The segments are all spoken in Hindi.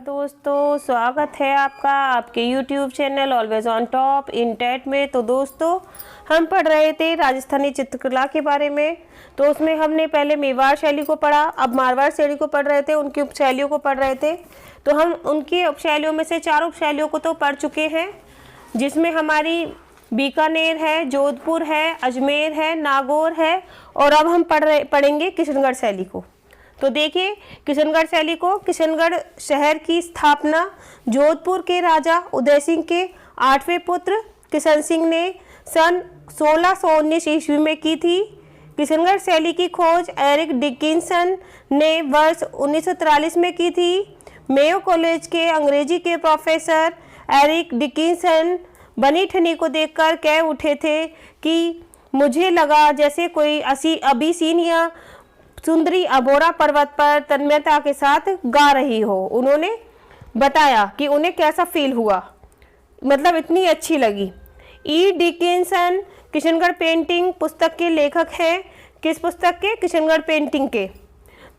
दोस्तों, स्वागत है आपका आपके YouTube channel always on top in TET में। तो दोस्तों, हम पढ़ रहे थे राजस्थानी चित्रकला के बारे में। तो उसमें हमने पहले मेवाड़ शैली को पढ़ा, अब मारवाड़ शैली को पढ़ रहे थे, उनकी उपशैलियों को पढ़ रहे थे। तो हम उनकी उपशैलियों में से 4 उपशैलियों को तो पढ़ चुके हैं, जिसमें हमारी बीकानेर है, जोधपुर है, अजमेर है, नागौर है, और अब हम पढ़ेंगे किशनगढ़ शैली को। तो देखिए, किशनगढ़ शैली को, किशनगढ़ शहर की स्थापना जोधपुर के राजा उदय सिंह के 8वें पुत्र किशन सिंह ने सन 1619 ईस्वी में की थी। किशनगढ़ शैली की खोज एरिक डिकिंसन ने वर्ष 1943 में की थी। मेयो कॉलेज के अंग्रेजी के प्रोफेसर एरिक डिकिंसन बनी ठनी को देखकर कह उठे थे कि मुझे लगा जैसे कोई अबीसीनिया सुंदरी अबोरा पर्वत पर तन्मयता के साथ गा रही हो। उन्होंने बताया कि उन्हें कैसा फील हुआ, मतलब इतनी अच्छी लगी। ई डिकिंसन किशनगढ़ पेंटिंग पुस्तक के लेखक हैं। किस पुस्तक के? किशनगढ़ पेंटिंग के।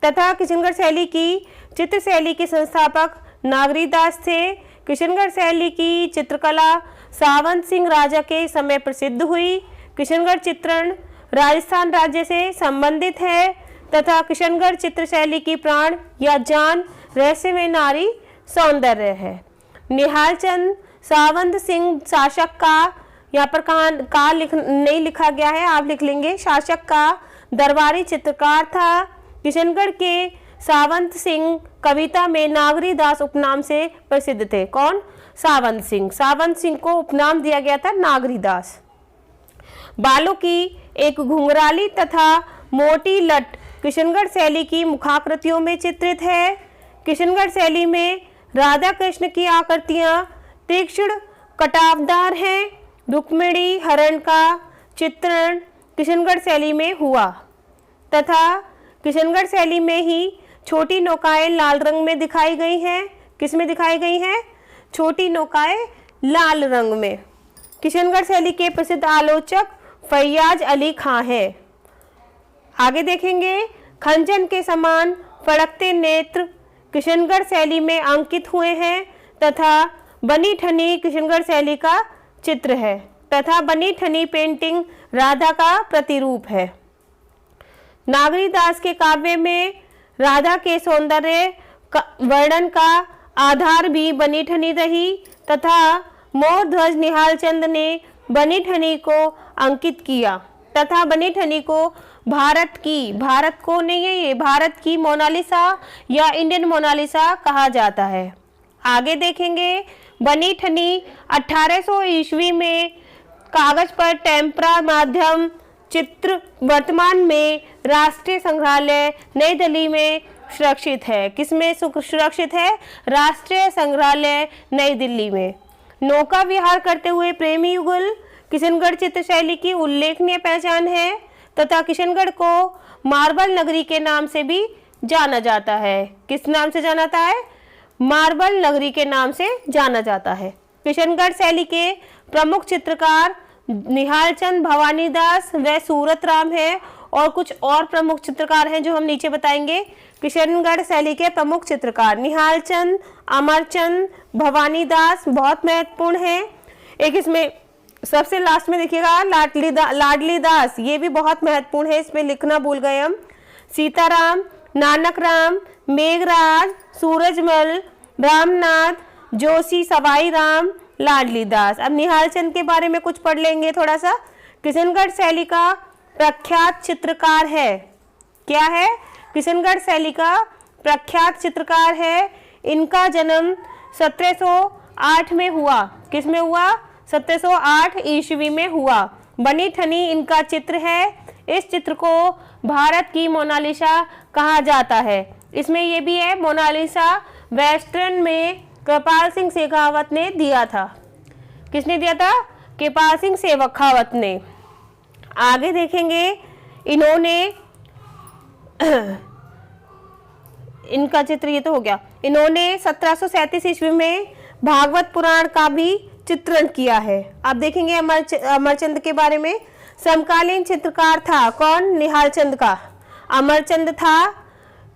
तथा किशनगढ़ शैली की चित्र शैली के संस्थापक नागरीदास थे। किशनगढ़ शैली की चित्रकला सावंत सिंह राजा के समय प्रसिद्ध हुई। किशनगढ़ चित्रण राजस्थान राज्य से संबंधित है तथा किशनगढ़ चित्र शैली की प्राण या जान रहस्य में नारी सौंदर्य है। निहाल चंद सावंत सिंह शासक का, यहाँ पर नहीं लिखा गया है, आप लिख लेंगे, शासक का दरबारी चित्रकार था। किशनगढ़ के सावंत सिंह कविता में नागरीदास उपनाम से प्रसिद्ध थे। कौन? सावंत सिंह। सावंत सिंह को उपनाम दिया गया था नागरीदास। बालों की एक घुंघराली तथा मोटी लट किशनगढ़ शैली की मुखाकृतियों में चित्रित है। किशनगढ़ शैली में राधा कृष्ण की आकृतियां तीक्ष्ण कटावदार हैं। रुक्मिणी हरण का चित्रण किशनगढ़ शैली में हुआ तथा किशनगढ़ शैली में ही छोटी नौकाएं लाल रंग में दिखाई गई हैं। किस में दिखाई गई हैं? छोटी नौकाएं लाल रंग में। किशनगढ़ शैली के प्रसिद्ध आलोचक फैयाज अली खां हैं। आगे देखेंगे, खंजन के समान फड़कते नेत्र किशनगढ़ शैली में अंकित हुए हैं तथा बनी ठनी किशनगढ़ शैली का चित्र है तथा बनी ठनी पेंटिंग राधा का प्रतिरूप है। नागरीदास के काव्य में राधा के सौंदर्य वर्णन का आधार भी बनी ठनी रही तथा मोर ध्वज निहाल चंद ने बनी ठनी को अंकित किया तथा बनी ठनी को भारत की मोनालिसा या इंडियन मोनालिसा कहा जाता है। आगे देखेंगे, बनी ठनी 1800 ईस्वी में कागज पर टेम्परा माध्यम चित्र वर्तमान में राष्ट्रीय संग्रहालय नई दिल्ली में सुरक्षित है। किसमें सुरक्षित है? राष्ट्रीय संग्रहालय नई दिल्ली में। नौका विहार करते हुए प्रेमी युगल किशनगढ़ चित्र शैली की उल्लेखनीय पहचान है तथा किशनगढ़ को मार्बल नगरी के नाम से भी जाना जाता है। किस नाम से जाना जाता है? मार्बल नगरी के नाम से जाना जाता है। किशनगढ़ शैली के प्रमुख चित्रकार निहाल चंद भवानीदास व सूरत राम है और कुछ और प्रमुख चित्रकार हैं जो हम नीचे बताएंगे। किशनगढ़ शैली के प्रमुख चित्रकार निहाल चंद, अमरचंद, भवानीदास बहुत महत्वपूर्ण है। एक इसमें सबसे लास्ट में देखिएगा लाडली दास, ये भी बहुत महत्वपूर्ण है, इसमें लिखना भूल गए हम। सीताराम, नानक राम, मेघराज, सूरजमल, रामनाथ, जोशी, सवाई राम, लाडली दास। अब निहाल चंद के बारे में कुछ पढ़ लेंगे थोड़ा सा। किशनगढ़ शैली का प्रख्यात चित्रकार है। क्या है? किशनगढ़ शैली का प्रख्यात चित्रकार है। इनका जन्म 1708 में हुआ। किस में हुआ? 1708 ईस्वी में हुआ। बनी ठनी इनका चित्र है। इस चित्र को भारत की मोनालिसा कहा जाता है। इसमें ये भी है, मोनालिसा वेस्टर्न में कृपाल सिंह शेखावत ने दिया था। किसने दिया था? कृपाल सिंह शेखावत ने। आगे देखेंगे, इन्होंने इनका चित्र ये तो हो गया। इन्होंने 1737 ईस्वी में भागवत पुराण का भी चित्रण किया है। अब देखेंगे अमरचंद के बारे में। समकालीन चित्रकार था। कौन? निहाल चंद का। अमरचंद था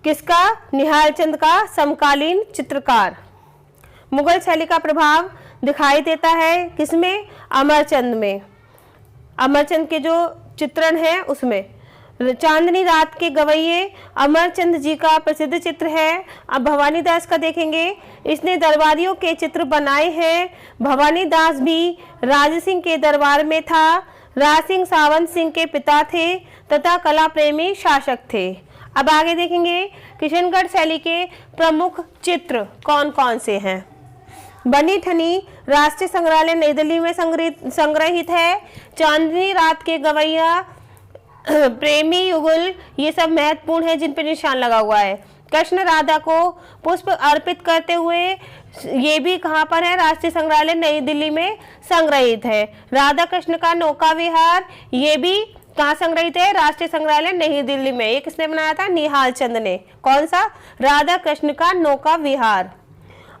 किसका? निहाल चंद का समकालीन चित्रकार। मुगल शैली का प्रभाव दिखाई देता है किसमें? अमरचंद में, अमरचंद के जो चित्रण है उसमें। चांदनी रात के गवैये अमरचंद जी का प्रसिद्ध चित्र है। अब भवानी दास का देखेंगे, इसने दरबारियों के चित्र बनाए हैं। भवानी दास भी राज सिंह के दरबार में था। राज सिंह सावंत सिंह के पिता थे तथा कला प्रेमी शासक थे। अब आगे देखेंगे किशनगढ़ शैली के प्रमुख चित्र कौन कौन से हैं। बनी ठनी राष्ट्रीय संग्रहालय नई दिल्ली में संग्रहित है। चांदनी रात के गवैया, प्रेमी युगल, ये सब महत्वपूर्ण है जिन पर निशान लगा हुआ है। कृष्ण राधा को पुष्प अर्पित करते हुए, ये भी कहाँ पर है? राष्ट्रीय संग्रहालय नई दिल्ली में संग्रहित है। राधा कृष्ण का नौका विहार, ये भी कहाँ संग्रहित है? राष्ट्रीय संग्रहालय नई दिल्ली में। ये किसने बनाया था? निहाल चंद ने। कौन सा? राधा कृष्ण का नौका विहार।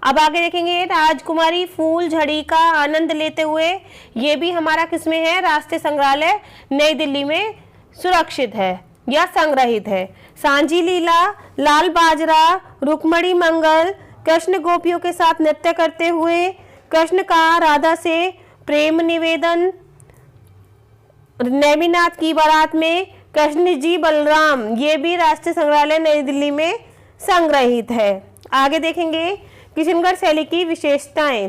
अब आगे देखेंगे राजकुमारी फूल झड़ी का आनंद लेते हुए, ये भी हमारा किसमें है? राष्ट्रीय संग्रहालय नई दिल्ली में सुरक्षित है या संग्रहित है। सांझी लीला, लाल बाजरा, रुक्मणी मंगल, कृष्ण गोपियों के साथ नृत्य करते हुए, कृष्ण का राधा से प्रेम निवेदन, नेमिनाथ की बारात में कृष्ण जी बलराम, ये भी राष्ट्रीय संग्रहालय नई दिल्ली में संग्रहित है। आगे देखेंगे किशनगढ़ शैली की विशेषताएं।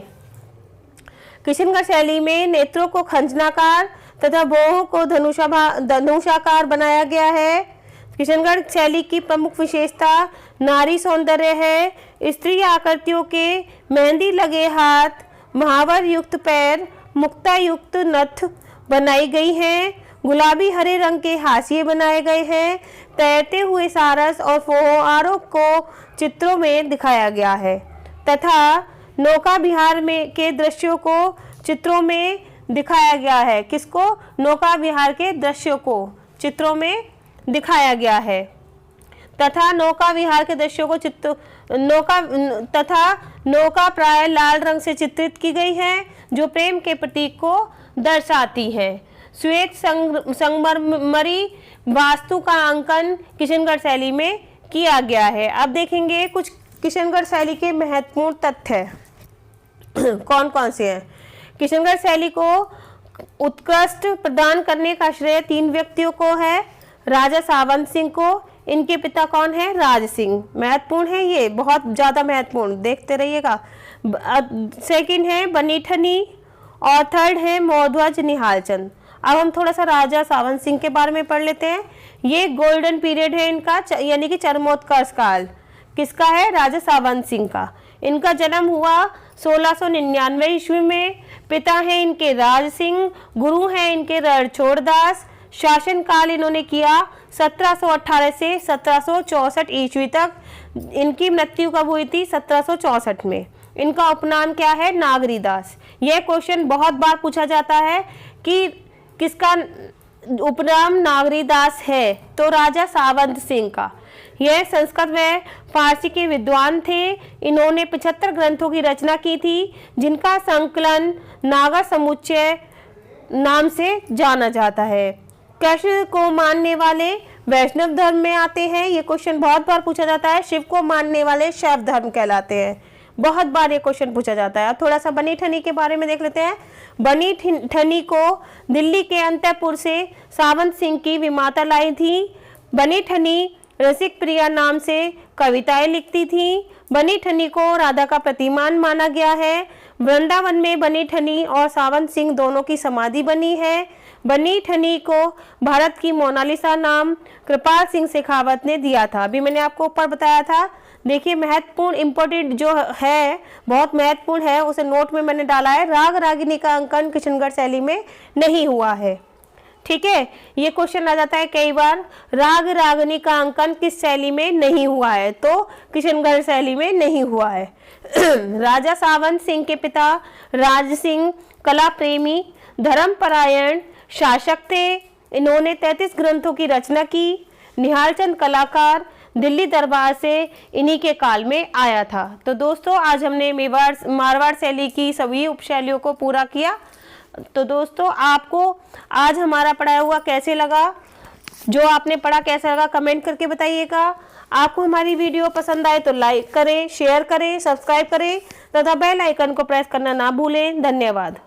किशनगढ़ शैली में नेत्रों को खंजनाकार तथा बाहों को धनुषाकार बनाया गया है। किशनगढ़ शैली की प्रमुख विशेषता नारी सौंदर्य है। स्त्री आकृतियों के मेहंदी लगे हाथ, महावर युक्त पैर, मुक्ता युक्त नथ बनाई गई हैं। गुलाबी हरे रंग के हाशिए बनाए गए हैं। तैरते हुए सारस और फुहारों को चित्रों में दिखाया गया है तथा नौका विहार में के दृश्यों को चित्रों में दिखाया गया है। किसको? नौका विहार के दृश्यों को चित्रों में दिखाया गया है तथा नौका विहार के दृश्यों को नौका प्राय लाल रंग से चित्रित की गई है जो प्रेम के प्रतीक को दर्शाती है। श्वेत संगमरमरी वास्तु का अंकन किशनगढ़ शैली में किया गया है। अब देखेंगे कुछ किशनगढ़ शैली के महत्वपूर्ण तथ्य कौन कौन से हैं। किशनगढ़ शैली को उत्कृष्ट प्रदान करने का श्रेय 3 व्यक्तियों को है। राजा सावंत सिंह को, इनके पिता कौन है? राज सिंह। महत्वपूर्ण है, ये बहुत ज़्यादा महत्वपूर्ण, देखते रहिएगा। सेकंड है बनी ठनी और थर्ड है मौध्वज निहालचंद। अब हम थोड़ा सा राजा सावंत सिंह के बारे में पढ़ लेते हैं। ये गोल्डन पीरियड है इनका, यानी कि चरमोत्कर्ष काल किसका है? राजा सावंत सिंह का। इनका जन्म हुआ 1699 ईस्वी में। पिता हैं इनके राज सिंह, गुरु हैं इनके रणछोड़ दास। शासनकाल इन्होंने किया 1718 से 1764 ईस्वी तक। इनकी मृत्यु कब हुई थी? 1764 में। इनका उपनाम क्या है? नागरीदास। यह क्वेश्चन बहुत बार पूछा जाता है कि किसका उपनाम नागरीदास है? तो राजा सावंत सिंह का। यह संस्कृत व फारसी के विद्वान थे। इन्होंने 75 ग्रंथों की रचना की थी जिनका संकलन नागर समुच्चय नाम से जाना जाता है। कृष्ण को मानने वाले वैष्णव धर्म में आते हैं। ये क्वेश्चन बहुत बार पूछा जाता है। शिव को मानने वाले शैव धर्म कहलाते हैं। बहुत बार ये क्वेश्चन पूछा जाता है। थोड़ा सा बनी ठनी के बारे में देख लेते हैं। बनी ठनी को दिल्ली के अंतपुर से सावंत सिंह की विमाता लाई थी। बनी ठनी रसिक प्रिया नाम से कविताएं लिखती थी। बनी ठनी को राधा का प्रतिमान माना गया है। वृंदावन में बनी ठनी और सावंत सिंह दोनों की समाधि बनी है। बनी ठनी को भारत की मोनालिसा नाम कृपाल सिंह शेखावत ने दिया था। अभी मैंने आपको ऊपर बताया था। देखिए महत्वपूर्ण इंपॉर्टेंट जो है, बहुत महत्वपूर्ण है, उसे नोट में मैंने डाला है। राग रागिनी का अंकन किशनगढ़ शैली में नहीं हुआ है। ठीक है, ये क्वेश्चन आ जाता है कई बार, राग रागिनी का अंकन किस शैली में नहीं हुआ है? तो किशनगढ़ शैली में नहीं हुआ है। राजा सावंत सिंह के पिता राज सिंह कला प्रेमी धर्मपरायण शासक थे। इन्होंने 33 ग्रंथों की रचना की। निहालचंद कलाकार दिल्ली दरबार से इन्हीं के काल में आया था। तो दोस्तों आज हमने मारवाड़ शैली की सभी उपशैलियों को पूरा किया। तो दोस्तों आपको आज हमारा पढ़ाया हुआ कैसे लगा? जो आपने पढ़ा कैसा लगा कमेंट करके बताइएगा। आपको हमारी वीडियो पसंद आए तो लाइक करें, शेयर करें, सब्सक्राइब करें तथा बेल आइकन को प्रेस करना ना भूलें। धन्यवाद।